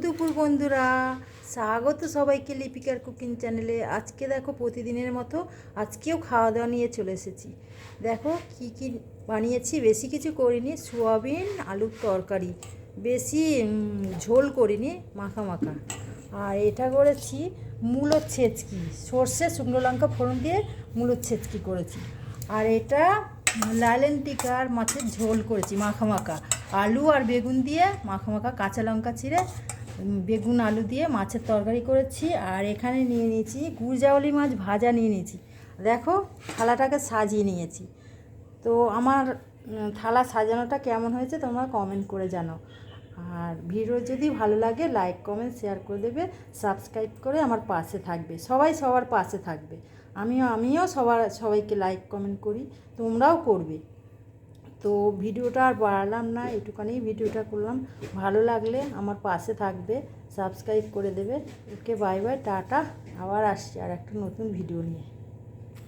দুপুর বন্ধুরা, স্বাগত সবাইকে লিপিকার কুকিং চ্যানেলে। আজকে দেখো প্রতিদিনের মতো আজকেও খাওয়া দাওয়া নিয়ে চলে এসেছি। দেখো কি কি বানিয়েছি, বেশি কিছু করিনি। সোয়াবিন আলুর তরকারি, বেশি ঝোল করিনি, মাখা মাখা। আর এটা করেছি মূলোর ছেচকি, সর্ষে শুকনো লঙ্কা ফোড়ন দিয়ে মূলোর ছেচকি করেছি। আর এটা লালেন টিকার মাছের ঝোল করেছি মাখা মাখা, আলু আর বেগুন দিয়ে মাখা মাখা, কাঁচা লঙ্কা চিড়ে বেগুন আলু দিয়ে মাছের তরকারি করেছি। আর এখানে নিয়ে নিয়েছি গুড়জাউলি মাছ ভাজা নিয়ে নিয়েছি। দেখো থালাটাকে সাজিয়ে নিয়েছি। তো আমার থালা সাজানোটা কেমন হয়েছে তোমরা কমেন্ট করে জানাও। আর ভিডিও যদি ভালো লাগে লাইক কমেন্ট শেয়ার করে দেবে, সাবস্ক্রাইব করে আমার পাশে থাকবে। সবাই সবার পাশে থাকবে। আমিও সবাইকে লাইক কমেন্ট করি, তোমরাও করবে। তো ভিডিওটা আর বাড়ালাম না, একটুখানি ভিডিওটা করলাম। ভালো লাগলে আমার পাশে থাকবে, সাবস্ক্রাইব করে দেবে। ওকে, বাই বাই, টাটা। আবার আসছি আর একটা নতুন ভিডিও নিয়ে।